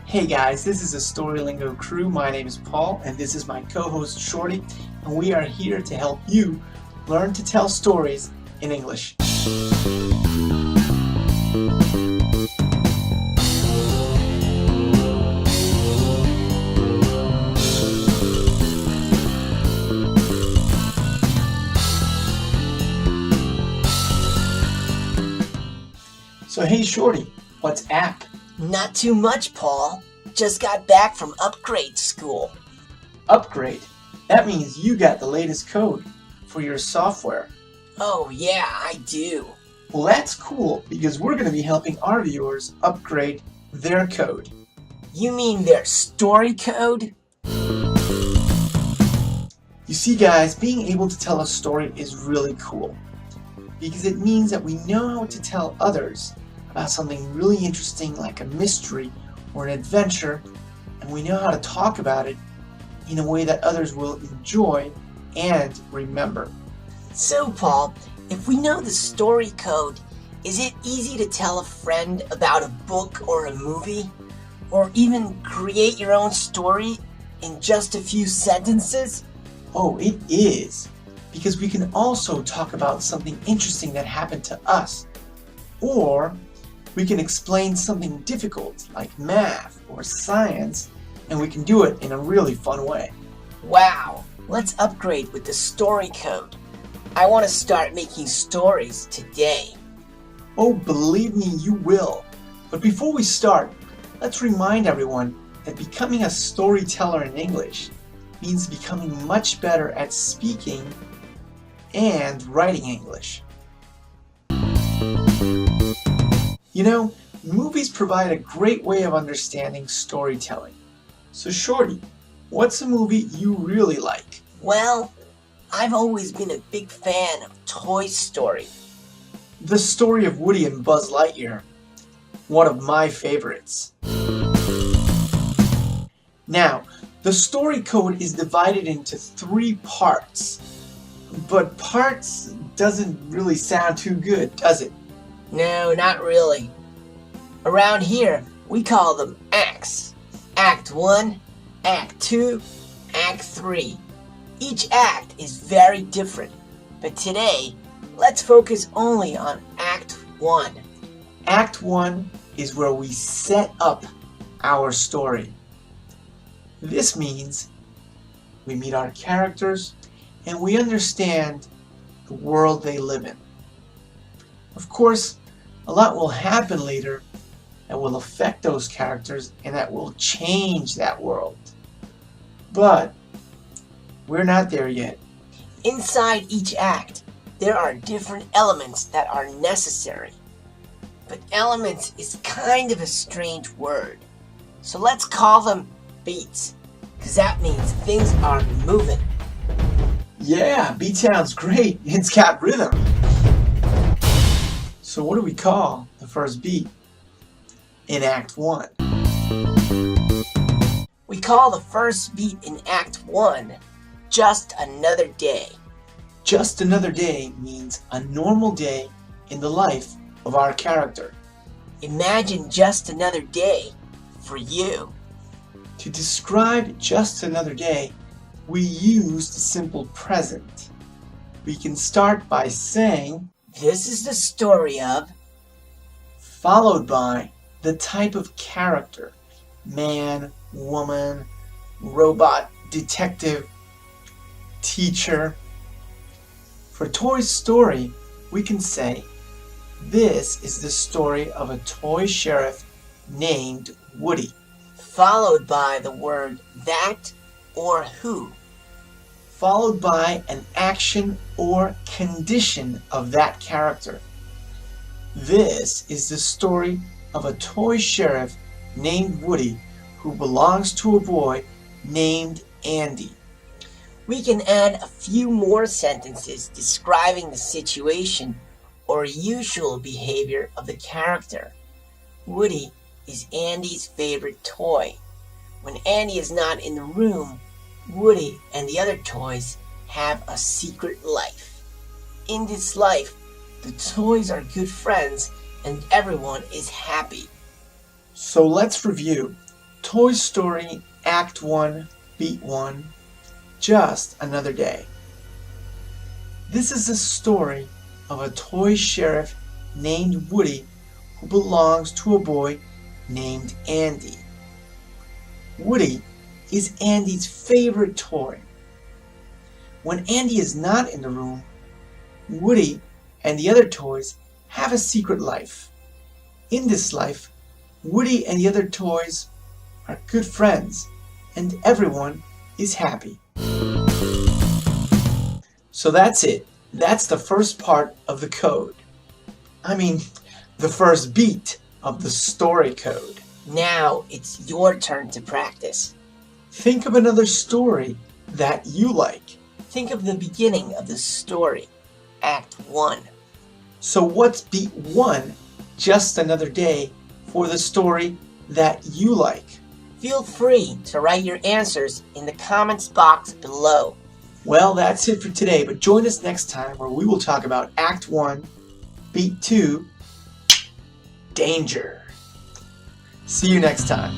Hey guys, this is the StoryLingo Crew. My name is Paul, and this is my co-host Shorty, and we are here to help you learn to tell stories in English. So hey Shorty, what's app? Not too much, Paul. Just got back from upgrade school. Upgrade? That means you got the latest code for your software. Oh yeah, I do. Well, that's cool because we're going to be helping our viewers upgrade their code. You mean their story code? You see guys, being able to tell a story is really cool because it means that we know how to tell others about something really interesting like a mystery or an adventure, and we know how to talk about it in a way that others will enjoy and remember. So Paul, if we know the story code, is it easy to tell a friend about a book or a movie? Or even create your own story in just a few sentences? Oh, it is, because we can also talk about something interesting that happened to us, or we can explain something difficult like math or science, and we can do it in a really fun way. Wow, let's upgrade with the story code. I want to start making stories today. Oh, believe me, you will. But before we start, let's remind everyone that becoming a storyteller in English means becoming much better at speaking and writing English. You know, movies provide a great way of understanding storytelling. So Shorty, what's a movie you really like? Well, I've always been a big fan of Toy Story. The story of Woody and Buzz Lightyear, one of my favorites. Now, the story code is divided into 3 parts, but parts doesn't really sound too good, does it? No, not really. Around here, we call them acts. Act 1, Act 2, Act 3. Each act is very different, but today, let's focus only on Act 1. Act 1 is where we set up our story. This means we meet our characters and we understand the world they live in. Of course, a lot will happen later that will affect those characters and that will change that world. But we're not there yet. Inside each act, there are different elements that are necessary. But elements is kind of a strange word. So let's call them beats, because that means things are moving. Yeah, beat sounds great. It's got rhythm. So what do we call the first beat in Act 1? We call the first beat in Act 1 Just Another Day. Just another day means a normal day in the life of our character. Imagine just another day for you. To describe just another day, we use the simple present. We can start by saying, This is the story of, followed by the type of character, man, woman, robot, detective, teacher. For Toy Story, we can say, this is the story of a toy sheriff named Woody. followed by the word that or who. Followed by an action or condition of that character. This is the story of a toy sheriff named Woody who belongs to a boy named Andy. We can add a few more sentences describing the situation or usual behavior of the character. Woody is Andy's favorite toy. When Andy is not in the room, Woody and the other toys have a secret life. In this life, the toys are good friends and everyone is happy. So let's review. Toy Story Act 1, Beat 1, Just Another Day. This is the story of a toy sheriff named Woody who belongs to a boy named Andy. Woody is Andy's favorite toy. When Andy is not in the room, Woody and the other toys have a secret life. In this life, Woody and the other toys are good friends, and everyone is happy. So that's it. That's the first part of the code. The first beat of the story code. Now it's your turn to practice. Think of another story that you like. Think of the beginning of the story, Act 1. So what's beat 1, Just Another Day, for the story that you like? Feel free to write your answers in the comments box below. Well, that's it for today, but join us next time where we will talk about Act 1, Beat 2, Danger. See you next time.